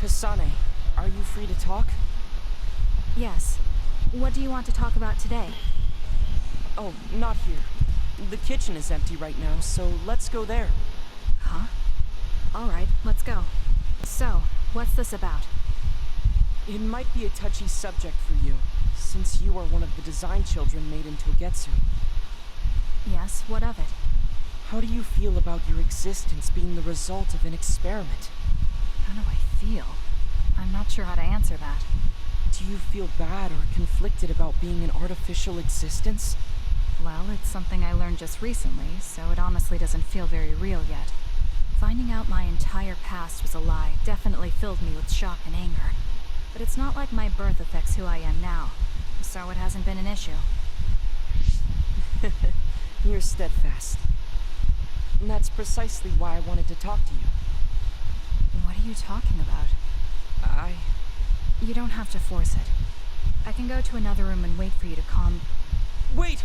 Kasane, are you free to talk? Yes. What do you want to talk about today? Oh, not here. The kitchen is empty right now, so let's go there. Huh? Alright, let's go. So, what's this about? It might be a touchy subject for you, since you are one of the design children made into a Getsu. Yes, what of it? How do you feel about your existence being the result of an experiment? How do I feel? I'm not sure how to answer that. Do you feel bad or conflicted about being an artificial existence? Well, it's something I learned just recently, so it honestly doesn't feel very real yet. Finding out my entire past was a lie definitely filled me with shock and anger. But it's not like my birth affects who I am now, so it hasn't been an issue. You're steadfast. And that's precisely why I wanted to talk to you. What are you talking about? You don't have to force it. I can go to another room and wait for you to calm... Wait!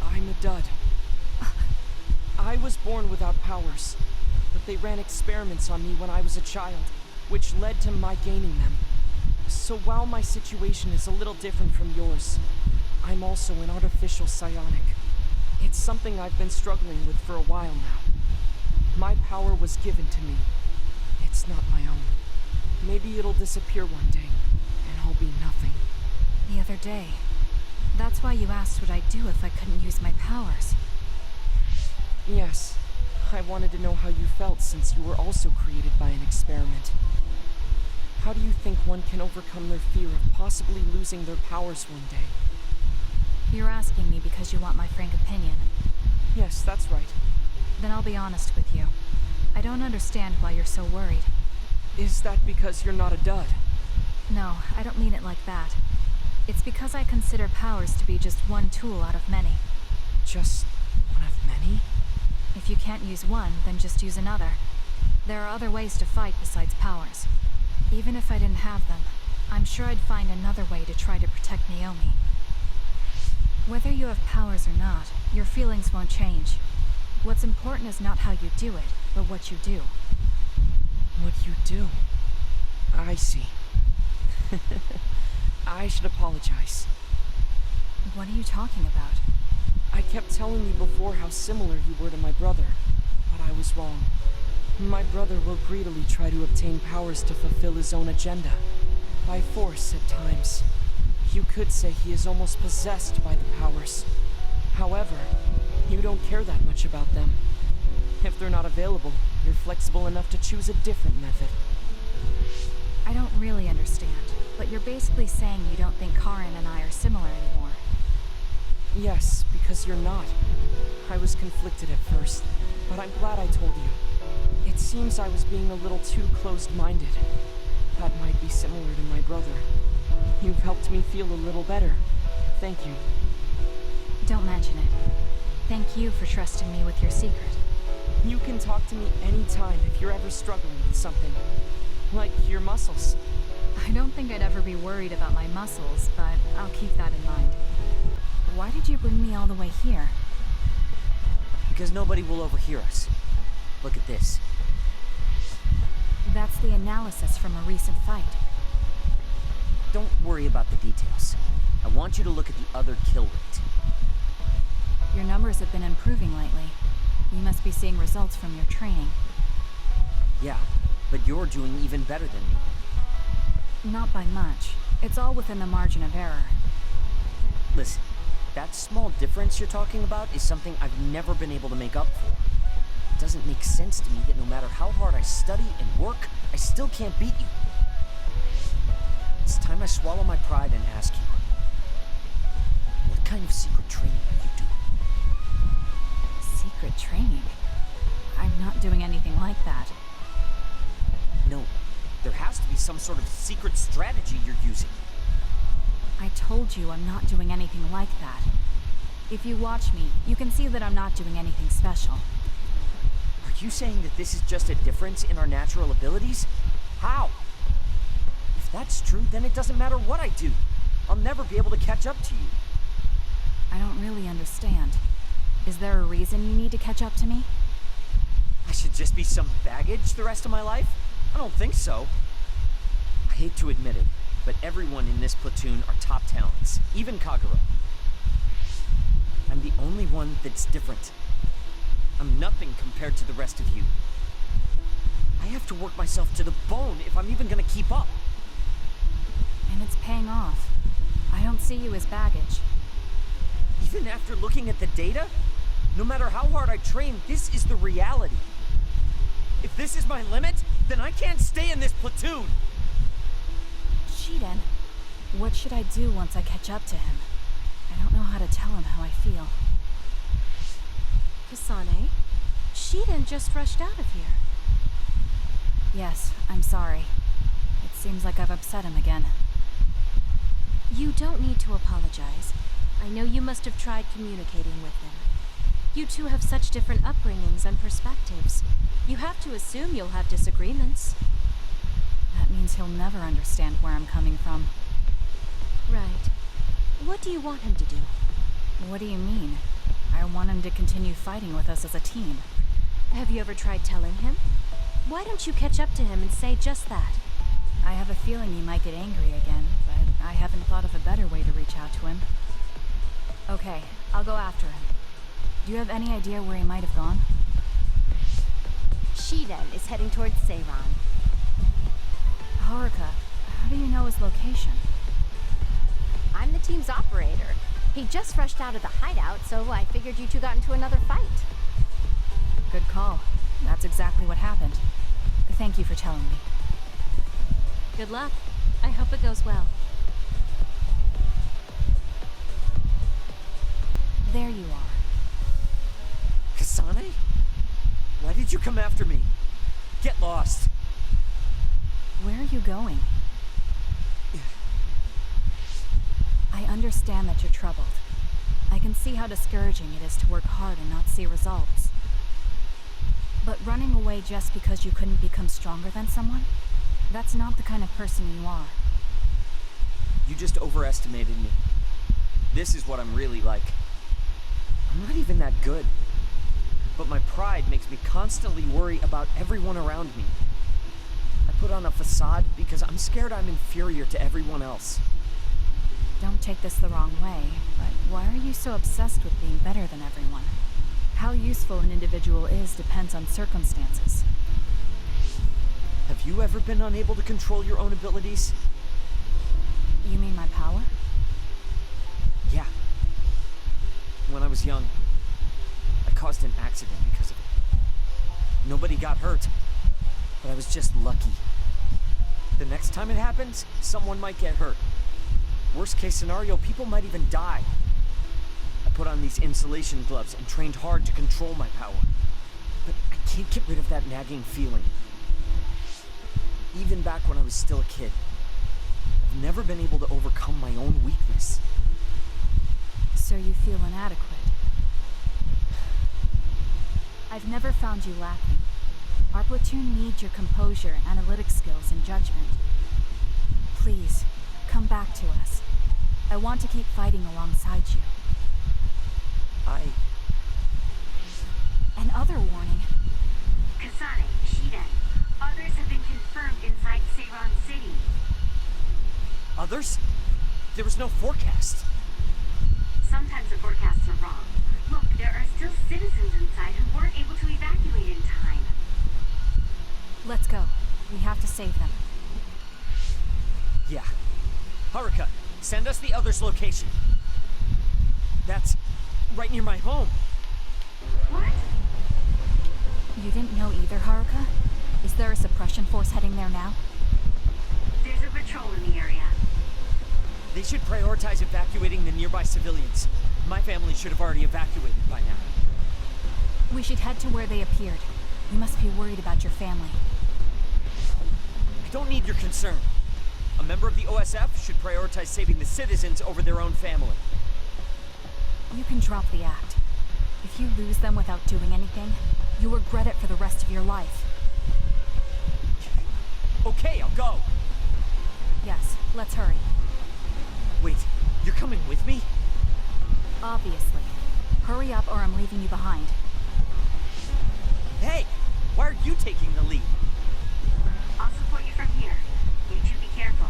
I'm a dud. I was born without powers, but they ran experiments on me when I was a child, which led to my gaining them. So while my situation is a little different from yours, I'm also an artificial psionic. It's something I've been struggling with for a while now. My power was given to me. It's not my own. Maybe it'll disappear one day, and I'll be nothing. The other day. That's why you asked what I'd do if I couldn't use my powers. Yes. I wanted to know how you felt since you were also created by an experiment. How do you think one can overcome their fear of possibly losing their powers one day? You're asking me because you want my frank opinion. Yes, that's right. Then I'll be honest with you. I don't understand why you're so worried. Is that because you're not a dud? No, I don't mean it like that. It's because I consider powers to be just one tool out of many. Just one of many? If you can't use one, then just use another. There are other ways to fight besides powers. Even if I didn't have them, I'm sure I'd find another way to try to protect Naomi. Whether you have powers or not, your feelings won't change. What's important is not how you do it, but what you do. What you do? I see. I should apologize. What are you talking about? I kept telling you before how similar you were to my brother, but I was wrong. My brother will greedily try to obtain powers to fulfill his own agenda. By force, at times. You could say he is almost possessed by the powers. However, you don't care that much about them. If they're not available, you're flexible enough to choose a different method. I don't really understand, but you're basically saying you don't think Karin and I are similar anymore. Yes, because you're not. I was conflicted at first, but I'm glad I told you. It seems I was being a little too closed-minded. That might be similar to my brother. You've helped me feel a little better. Thank you. Don't mention it. Thank you for trusting me with your secret. You can talk to me anytime if you're ever struggling with something. Like your muscles. I don't think I'd ever be worried about my muscles, but I'll keep that in mind. Why did you bring me all the way here? Because nobody will overhear us. Look at this. That's the analysis from a recent fight. Don't worry about the details. I want you to look at the other kill rate. Your numbers have been improving lately. You must be seeing results from your training. Yeah, but you're doing even better than me. Not by much. It's all within the margin of error. Listen, that small difference you're talking about is something I've never been able to make up for. It doesn't make sense to me that no matter how hard I study and work, I still can't beat you. It's time I swallow my pride and ask you, what kind of secret training are you doing? Secret training? I'm not doing anything like that. No, there has to be some sort of secret strategy you're using. I told you I'm not doing anything like that. If you watch me, you can see that I'm not doing anything special. Are you saying that this is just a difference in our natural abilities? How? If that's true, then it doesn't matter what I do. I'll never be able to catch up to you. I don't really understand. Is there a reason you need to catch up to me? I should just be some baggage the rest of my life? I don't think so. hate to admit it, but everyone in this platoon are top talents, even Kagura. I'm the only one that's different. I'm nothing compared to the rest of you. I have to work myself to the bone if I'm even gonna keep up. And it's paying off. I don't see you as baggage. Even after looking at the data, no matter how hard I train, this is the reality. If this is my limit, then I can't stay in this platoon. Shiden, what should I do once I catch up to him? I don't know how to tell him how I feel. Kasane, Shiden just rushed out of here. Yes, I'm sorry. It seems like I've upset him again. You don't need to apologize. I know you must have tried communicating with him. You two have such different upbringings and perspectives. You have to assume you'll have disagreements. That means he'll never understand where I'm coming from. Right. What do you want him to do? What do you mean? I want him to continue fighting with us as a team. Have you ever tried telling him? Why don't you catch up to him and say just that? I have a feeling he might get angry again, but I haven't thought of a better way to reach out to him. Okay, I'll go after him. Do you have any idea where he might have gone? Shiden is heading towards Seiran. Haruka, how do you know his location? I'm the team's operator. He just rushed out of the hideout, so I figured you two got into another fight. Good call. That's exactly what happened. Thank you for telling me. Good luck. I hope it goes well. There you are. Kasane? Why did you come after me? Get lost. Where are you going? I understand that you're troubled. I can see how discouraging it is to work hard and not see results. But running away just because you couldn't become stronger than someone? That's not the kind of person you are. You just overestimated me. This is what I'm really like. I'm not even that good. But my pride makes me constantly worry about everyone around me. I put on a facade because I'm scared I'm inferior to everyone else. Don't take this the wrong way, but why are you so obsessed with being better than everyone? How useful an individual is depends on circumstances. Have you ever been unable to control your own abilities? You mean my power? Yeah. When I was young, I caused an accident because of it. Nobody got hurt, but I was just lucky. The next time it happens, someone might get hurt. Worst case scenario, people might even die. I put on these insulation gloves and trained hard to control my power. But I can't get rid of that nagging feeling. Even back when I was still a kid, I've never been able to overcome my own weakness. So you feel inadequate. I've never found you lacking. Our platoon needs your composure, analytic skills, and judgment. Please, come back to us. I want to keep fighting alongside you. Another warning. Kasane, Shiden, others have been confirmed inside Seiran City. Others? There was no forecast. Sometimes the forecasts are wrong. Look, there are still citizens inside who weren't able to evacuate in time. Let's go. We have to save them. Yeah. Haruka, send us the others' location. That's right near my home. What? You didn't know either, Haruka? Is there a suppression force heading there now? There's a patrol in the area. They should prioritize evacuating the nearby civilians. My family should have already evacuated by now. We should head to where they appeared. You must be worried about your family. I don't need your concern. A member of the OSF should prioritize saving the citizens over their own family. You can drop the act. If you lose them without doing anything, you'll regret it for the rest of your life. Okay, I'll go. Yes, let's hurry. Wait, you're coming with me? Obviously. Hurry up or I'm leaving you behind. Hey, why are you taking the lead? I'll support you from here. You two be careful.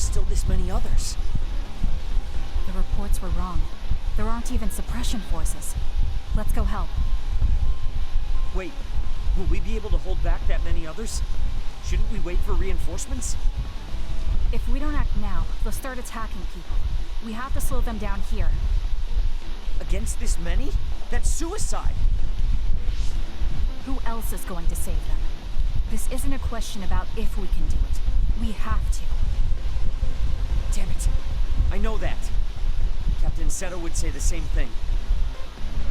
still this many others? The reports were wrong. There aren't even suppression forces. Let's go help. Wait, will we be able to hold back that many others? Shouldn't we wait for reinforcements? If we don't act now, they'll start attacking people. We have to slow them down here. Against this many? That's suicide! Who else is going to save them? This isn't a question about if we can do it. We have to. Damn it! I know that! Captain Seto would say the same thing.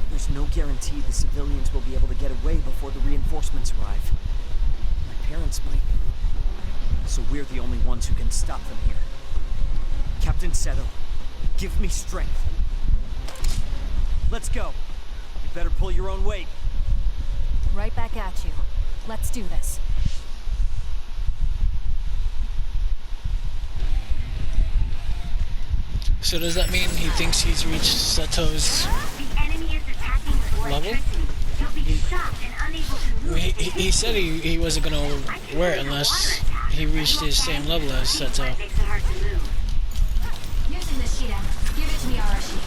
There's no guarantee the civilians will be able to get away before the reinforcements arrive. My parents might. So we're the only ones who can stop them here. Captain Seto, give me strength. Let's go. You better pull your own weight. Right back at you. Let's do this. So does that mean he thinks he's reached Seto's The enemy is attacking with level? electricity. You'll be shocked and unable to move. He said he wasn't gonna wear it unless he reached his same level as Seto. Makes it hard to move. Using this sheet, give it to me, Arashi.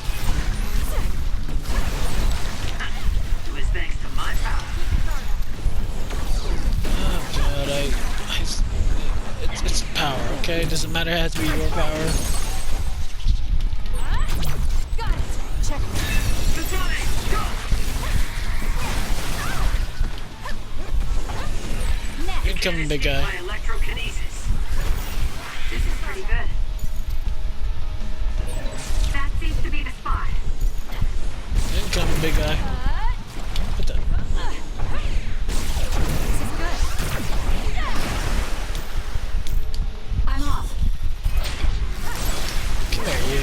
It was thanks to my power. Oh god, it's power, okay? It doesn't matter, it has to be your power. Got it! Check. Kasane, go! Incoming, big guy. My electrokinesis. This is pretty good. That seems to be the spot. Incoming, big guy. What the? This is good. I'm off. Come here, you.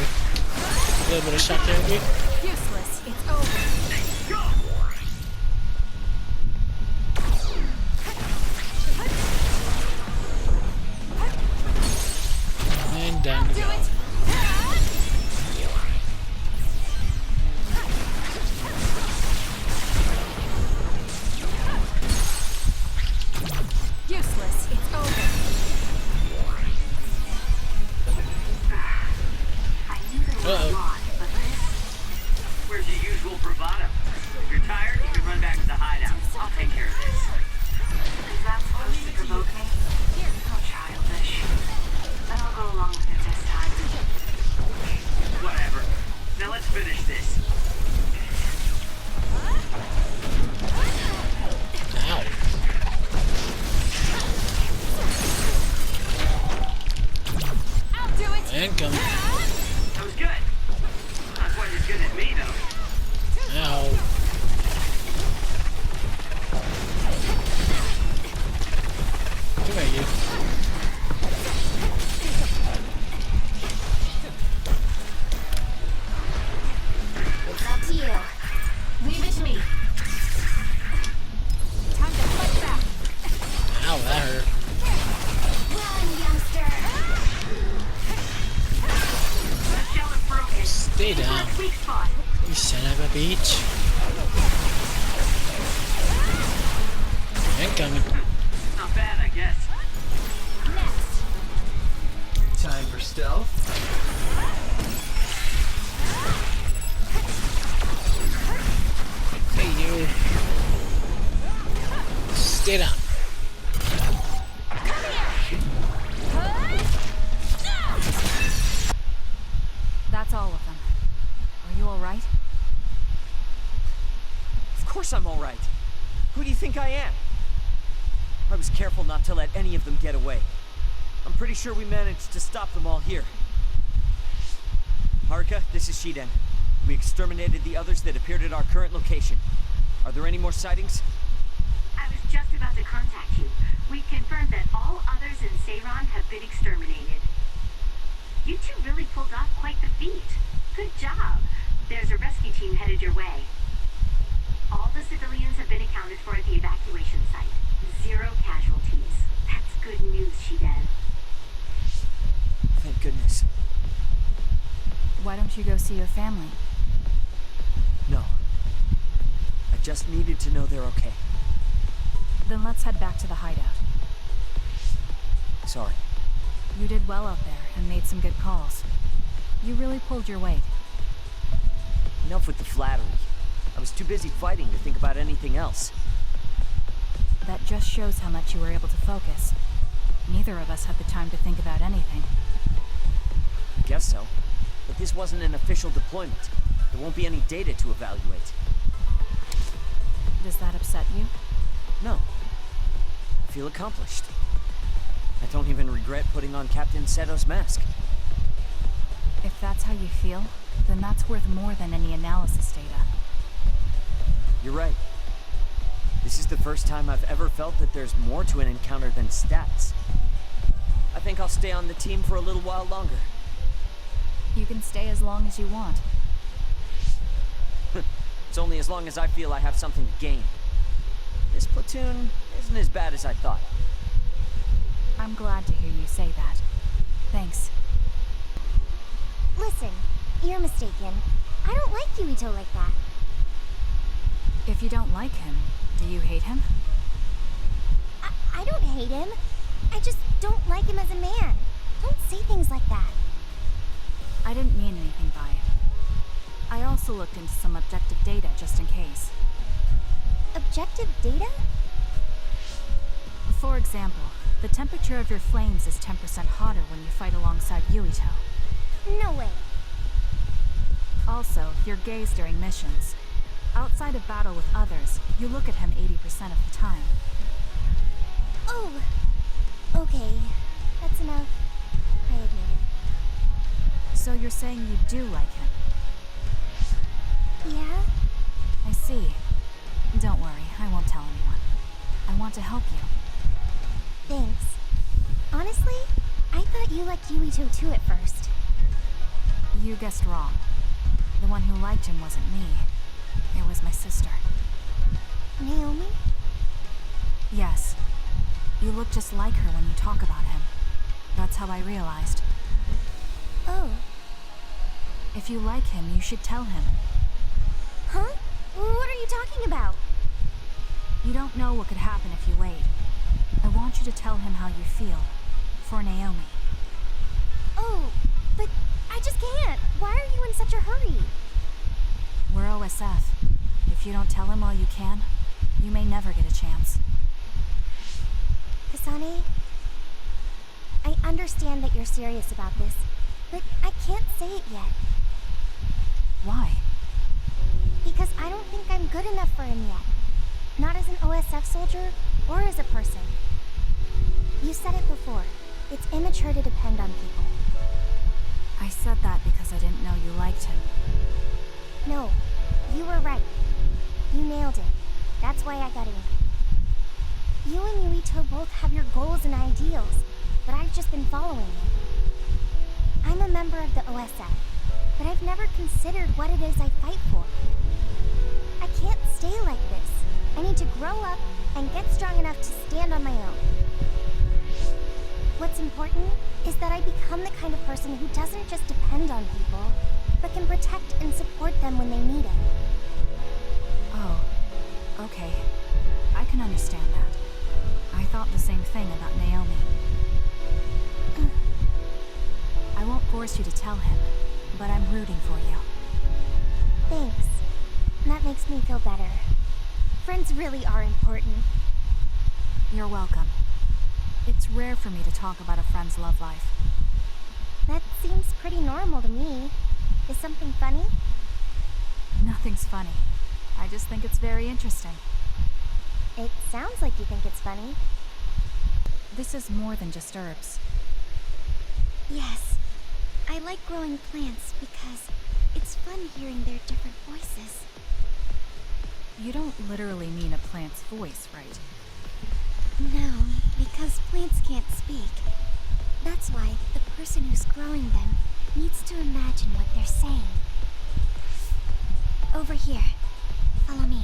A little bit of shock therapy. Useless. It's over. Go! And down to Do go. it. Useless. It's over. I knew there was Uh-oh. a lot, but this... Where's your usual bravado? If you're tired, you can run back to the hideout. I'll take care of this. Is that supposed to provoke me? How childish. Then I'll go along with it this time. Whatever. Now let's finish this. Ow. I'll do it. Incoming. That was good. Not quite as good as me, though. Ow. Come here, you. It's up to you. Leave it to me. Time to fight back. Ow, that hurt. Run, youngster. The shell is broken. Stay down, Weak spot. you son of a bitch. Incoming. Not bad, I guess. Next. Time for stealth. Hey, you. Stay down. That's all of them. Are you all right? Of course I'm alright. Who do you think I am? I was careful not to let any of them get away. I'm pretty sure we managed to stop them all here. Haruka, this is Shiden. We exterminated the others that appeared at our current location. Are there any more sightings? I was just about to contact you. We confirmed that all others in Seiran have been exterminated. You two really pulled off quite the feat. Good job. There's a rescue team headed your way. All the civilians have been accounted for at the evacuation site. 0 casualties. That's good news, Shiden. Thank goodness. Why don't you go see your family? No. I just needed to know they're okay. Then let's head back to the hideout. Sorry. You did well out there and made some good calls. You really pulled your weight. Enough with the flattery. I was too busy fighting to think about anything else. That just shows how much you were able to focus. Neither of us had the time to think about anything. I guess so. But this wasn't an official deployment. There won't be any data to evaluate. Does that upset you? No. I feel accomplished. I don't even regret putting on Captain Seto's mask. If that's how you feel, then that's worth more than any analysis data. You're right. This is the first time I've ever felt that there's more to an encounter than stats. I think I'll stay on the team for a little while longer. You can stay as long as you want. It's only as long as I feel I have something to gain. This platoon isn't as bad as I thought. I'm glad to hear you say that. Thanks. Listen, you're mistaken. I don't like Yuito like that. If you don't like him, do you hate him? I don't hate him. I just don't like him as a man. Don't say things like that. I didn't mean anything by it. I also looked into some objective data just in case. Objective data? For example, the temperature of your flames is 10% hotter when you fight alongside Yuito. No way. Also, your gaze during missions. Outside of battle with others, you look at him 80% of the time. Oh, okay. That's enough. I admit it. So you're saying you do like him? Yeah? I see. Don't worry, I won't tell anyone. I want to help you. Thanks. Honestly, I thought you liked Yuito too at first. You guessed wrong. The one who liked him wasn't me. It was my sister. Naomi? Yes. You look just like her when you talk about him. That's how I realized. Oh. If you like him, you should tell him. Huh? What are you talking about? You don't know what could happen if you wait. I want you to tell him how you feel. For Naomi. Oh, but I just can't. Why are you in such a hurry? We're OSF. If you don't tell him all you can, you may never get a chance. Kasane, I understand that you're serious about this, but I can't say it yet. Why? Because I don't think I'm good enough for him yet. Not as an OSF soldier, or as a person. You said it before. It's immature to depend on people. I said that because I didn't know you liked him. No, you were right. You nailed it. That's why I got in. You and Yuito both have your goals and ideals, but I've just been following it. I'm a member of the OSF, but I've never considered what it is I fight for. I can't stay like this. I need to grow up and get strong enough to stand on my own. What's important is that I become the kind of person who doesn't just depend on people, but can protect and support them when they need it. Oh, okay. I can understand that. I thought the same thing about Naomi. I won't force you to tell him, but I'm rooting for you. Thanks. That makes me feel better. Friends really are important. You're welcome. It's rare for me to talk about a friend's love life. That seems pretty normal to me. Is something funny? Nothing's funny. I just think it's very interesting. It sounds like you think it's funny. This is more than just herbs. Yes. I like growing plants because it's fun hearing their different voices. You don't literally mean a plant's voice, right? No, because plants can't speak. That's why the person who's growing them needs to imagine what they're saying. Over here. Follow me.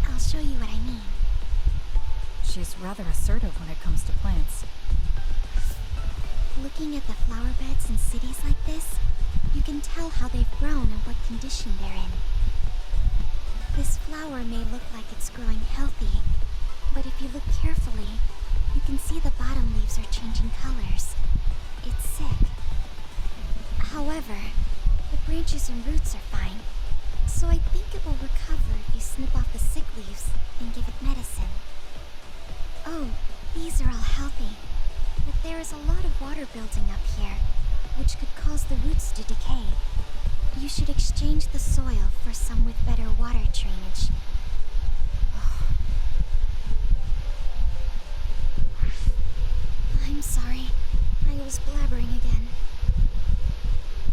I'll show you what I mean. She's rather assertive when it comes to plants. Looking at the flower beds in cities like this, you can tell how they've grown and what condition they're in. This flower may look like it's growing healthy, but if you look carefully, you can see the bottom leaves are changing colors. It's branches and roots are fine, so I think it will recover if you snip off the sick leaves and give it medicine. Oh, these are all healthy, but there is a lot of water building up here, which could cause the roots to decay. You should exchange the soil for some with better water drainage. I'm sorry. I was blabbering again.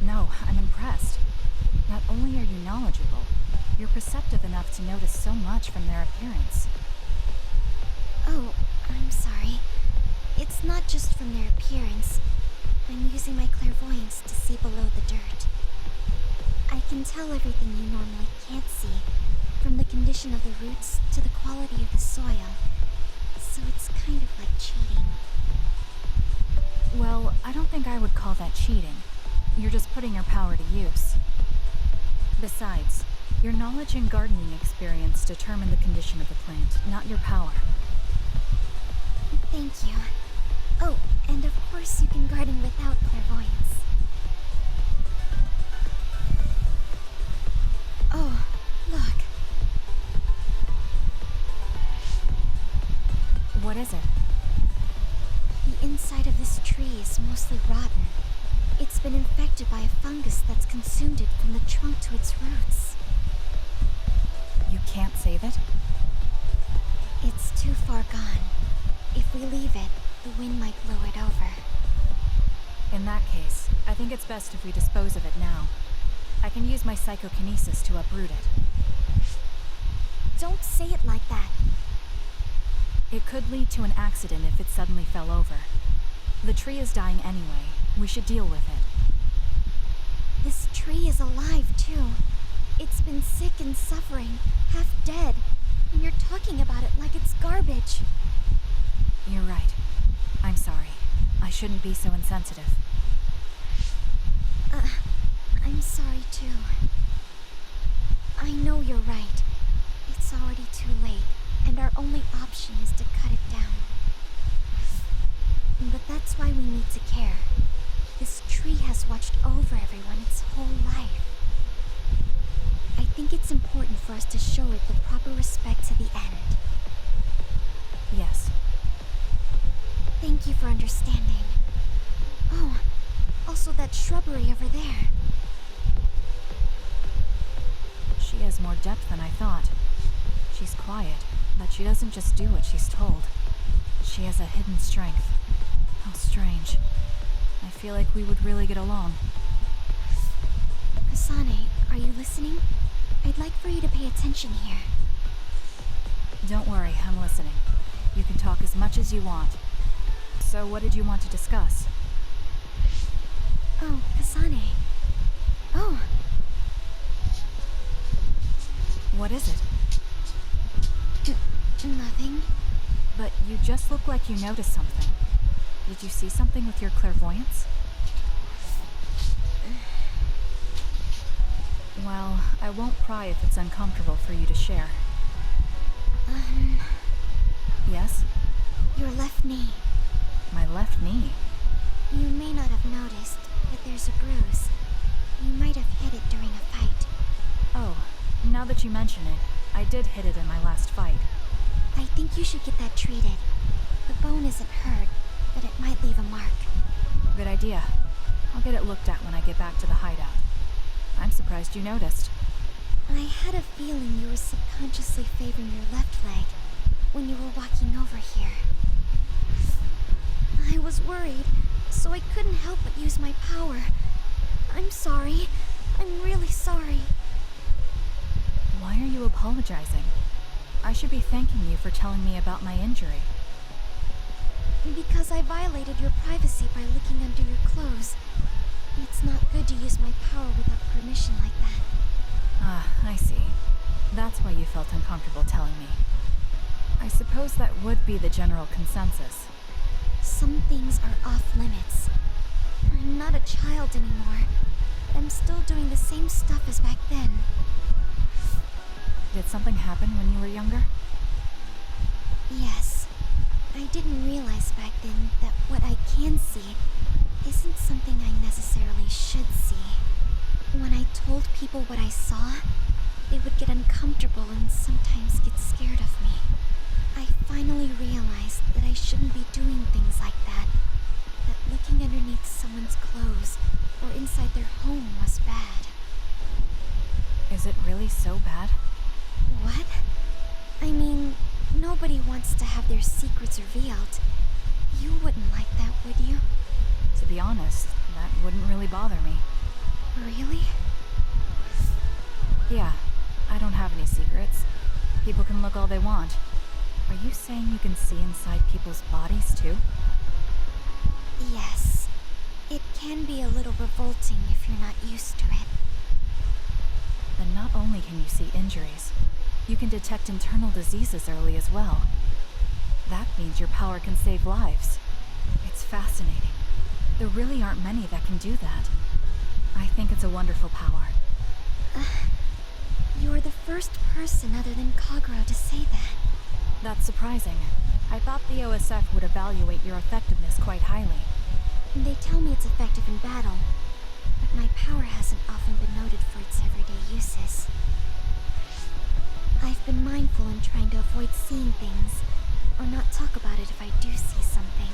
No, I'm impressed. Not only are you knowledgeable, you're perceptive enough to notice so much from their appearance. Oh, I'm sorry. It's not just from their appearance. I'm using my clairvoyance to see below the dirt. I can tell everything you normally can't see, from the condition of the roots to the quality of the soil. So it's kind of like cheating. Well, I don't think I would call that cheating. You're just putting your power to use. Besides, your knowledge and gardening experience determine the condition of the plant, not your power. Thank you. Oh, and of course you can garden without clairvoyance. Oh, look. What is it? The inside of this tree is mostly rotten. It's been infected by a fungus that's consumed it from the trunk to its roots. You can't save it? It's too far gone. If we leave it, the wind might blow it over. In that case, I think it's best if we dispose of it now. I can use my psychokinesis to uproot it. Don't say it like that. It could lead to an accident if it suddenly fell over. The tree is dying anyway. We should deal with it. This tree is alive, too. It's been sick and suffering, half dead, and you're talking about it like it's garbage. You're right. I'm sorry. I shouldn't be so insensitive. I'm sorry, too. I know you're right. It's already too late, and our only option is to cut it down. But that's why we need to care. This tree has watched over everyone its whole life. I think it's important for us to show it the proper respect to the end. Yes. Thank you for understanding. Oh, also that shrubbery over there. She has more depth than I thought. She's quiet, but she doesn't just do what she's told. She has a hidden strength. How strange. I feel like we would really get along. Kasane, are you listening? I'd like for you to pay attention here. Don't worry, I'm listening. You can talk as much as you want. So what did you want to discuss? Oh, Kasane. Oh. What is it? Nothing. But you just look like you noticed something. Did you see something with your clairvoyance? Well, I won't pry if it's uncomfortable for you to share. Yes? Your left knee. My left knee? You may not have noticed, but there's a bruise. You might have hit it during a fight. Oh, now that you mention it, I did hit it in my last fight. I think you should get that treated. The bone isn't hurt, but it might leave a mark. Good idea. I'll get it looked at when I get back to the hideout. I'm surprised you noticed. I had a feeling you were subconsciously favoring your left leg when you were walking over here. I was worried, so I couldn't help but use my power. I'm sorry. I'm really sorry. Why are you apologizing? I should be thanking you for telling me about my injury. Because I violated your privacy by looking under your clothes. It's not good to use my power without permission like that. Ah, I see. That's why you felt uncomfortable telling me. I suppose that would be the general consensus. Some things are off limits. I'm not a child anymore, but I'm still doing the same stuff as back then. Did something happen when you were younger? Yes. I didn't realize back then that what I can see isn't something I necessarily should see. When I people what I saw, they would get uncomfortable and sometimes get scared of me. I finally realized that I shouldn't be doing things like that. That looking underneath someone's clothes or inside their home was bad. Is it really so bad? What? I mean, nobody wants to have their secrets revealed. You wouldn't like that, would you? To be honest, that wouldn't really bother me. Really? Yeah, I don't have any secrets. People can look all they want. Are you saying you can see inside people's bodies too? Yes. It can be a little revolting if you're not used to it. Then not only can you see injuries, you can detect internal diseases early as well. That means your power can save lives. It's fascinating. There really aren't many that can do that. I think it's a wonderful power. You're the first person other than Kagura to say that. That's surprising. I thought the OSF would evaluate your effectiveness quite highly. They tell me it's effective in battle, but my power hasn't often been noted for its everyday uses. I've been mindful in trying to avoid seeing things, or not talk about it if I do see something.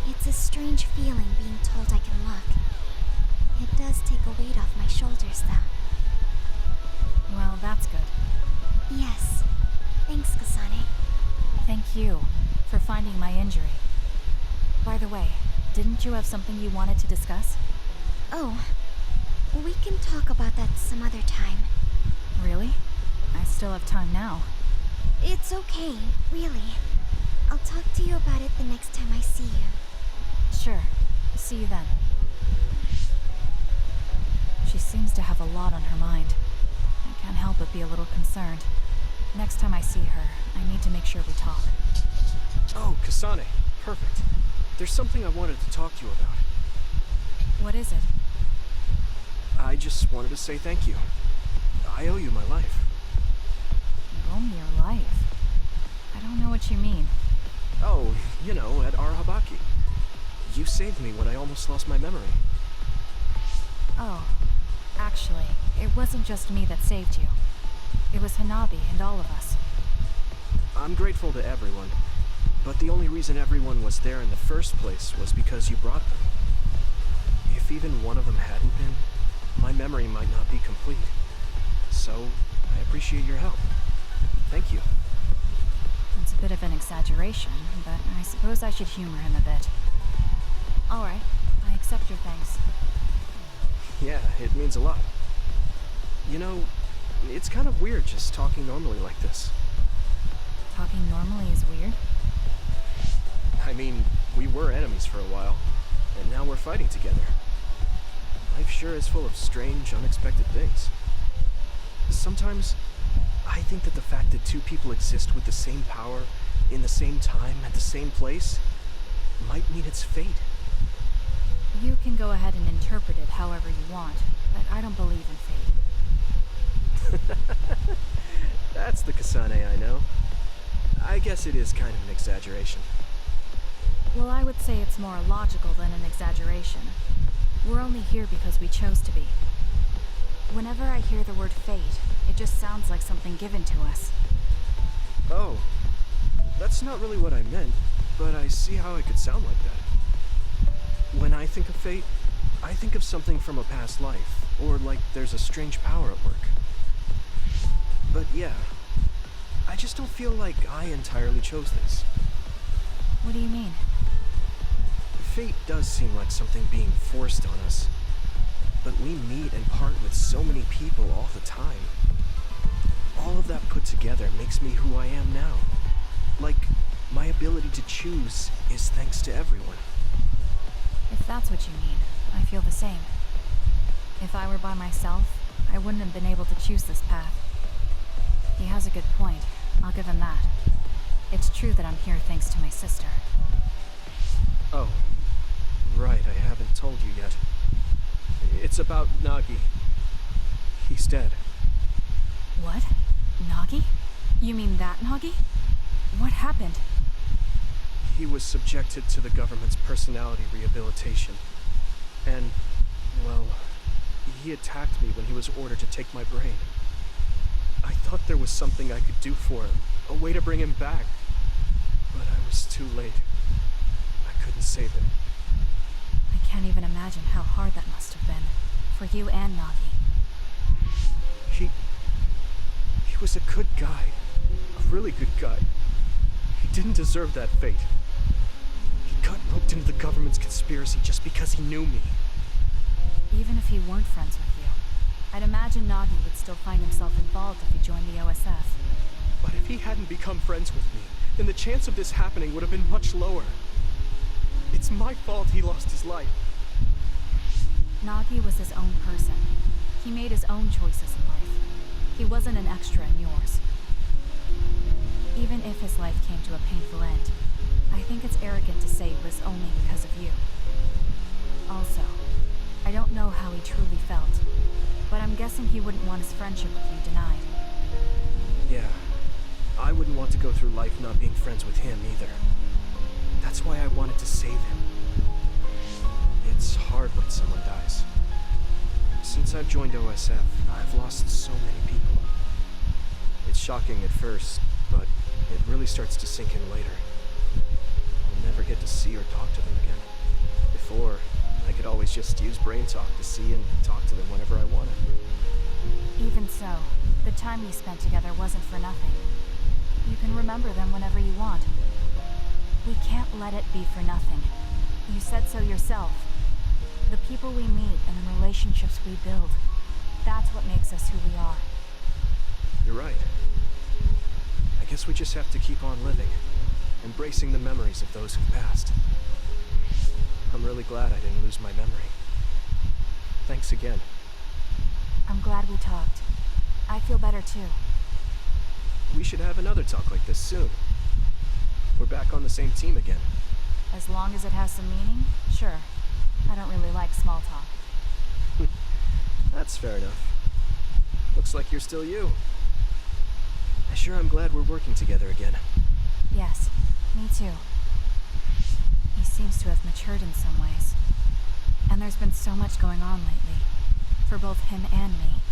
It's a strange feeling being told I can look. It does take a weight off my shoulders, though. Well, that's good. Yes. Thanks, Kasane. Thank you for finding my injury. By the way, didn't you have something you wanted to discuss? Oh, we can talk about that some other time. Really? I still have time now. It's okay, really. I'll talk to you about it the next time I see you. Sure. See you then. She seems to have a lot on her mind. I can't help but be a little concerned. Next time I see her, I need to make sure we talk. Oh, Kasane. Perfect. There's something I wanted to talk to you about. What is it? I just wanted to say thank you. I owe you my life. You owe me your life? I don't know what you mean. Oh, you know, at Arahabaki. You saved me when I almost lost my memory. Oh, actually, it wasn't just me that saved you. It was Hanabi and all of us. I'm grateful to everyone, but the only reason everyone was there in the first place was because you brought them. If even one of them hadn't been, my memory might not be complete. So, I appreciate your help. Thank you. It's a bit of an exaggeration, but I suppose I should humor him a bit. Alright, I accept your thanks. Yeah, it means a lot. You know, it's kind of weird just talking normally like this. Talking normally is weird? I mean, we were enemies for a while, and now we're fighting together. Life sure is full of strange, unexpected things. Sometimes, I think that the fact that two people exist with the same power, in the same time, at the same place, might mean it's fate. You can go ahead and interpret it however you want, but I don't believe in fate. That's the Kasane I know. I guess it is kind of an exaggeration. Well, I would say it's more logical than an exaggeration. We're only here because we chose to be. Whenever I hear the word fate, it just sounds like something given to us. Oh, that's not really what I meant, but I see how it could sound like that. When I think of fate, I think of something from a past life, or like there's a strange power at work. But yeah, I just don't feel like I entirely chose this. What do you mean? Fate does seem like something being forced on us. But we meet and part with so many people all the time. All of that put together makes me who I am now. Like, my ability to choose is thanks to everyone. If that's what you mean, I feel the same. If I were by myself, I wouldn't have been able to choose this path. He has a good point. I'll give him that. It's true that I'm here thanks to my sister. Oh, right, I haven't told you yet. It's about Nagi. He's dead. What? Nagi? You mean that Nagi? What happened? He was subjected to the government's personality rehabilitation. And, well, He attacked me when he was ordered to take my brain. I thought there was something I could do for him, a way to bring him back. But I was too late. I couldn't save him. I can't even imagine how hard that must have been. For you and Nagi. He was a good guy. A really good guy. He didn't deserve that fate. He got roped into the government's conspiracy just because he knew me. Even if he weren't friends with you, I'd imagine Nagi would still find himself involved if he joined the OSF. But if he hadn't become friends with me, then the chance of this happening would have been much lower. It's my fault he lost his life. Nagi was his own person. He made his own choices in life. He wasn't an extra in yours. Even if his life came to a painful end, I think it's arrogant to say it was only because of you. Also, I don't know how he truly felt, but I'm guessing he wouldn't want his friendship with you denied. Yeah, I wouldn't want to go through life not being friends with him either. That's why I wanted to save him. It's hard when someone dies. Since I've joined OSF, I've lost so many people. It's shocking at first, but it really starts to sink in later. I'll never get to see or talk to them again. Before, I could always just use brain talk to see and talk to them whenever I wanted. Even so, the time we spent together wasn't for nothing. You can remember them whenever you want. We can't let it be for nothing. You said so yourself. The people we meet and the relationships we build, that's what makes us who we are. You're right. I guess we just have to keep on living, embracing the memories of those who've passed. I'm really glad I didn't lose my memory. Thanks again. I'm glad we talked. I feel better too. We should have another talk like this soon. We're back on the same team again. As long as it has some meaning, sure. I don't really like small talk. That's fair enough. Looks like you're still you. I sure am glad we're working together again. Yes, me too. He seems to have matured in some ways. And there's been so much going on lately. For both him and me.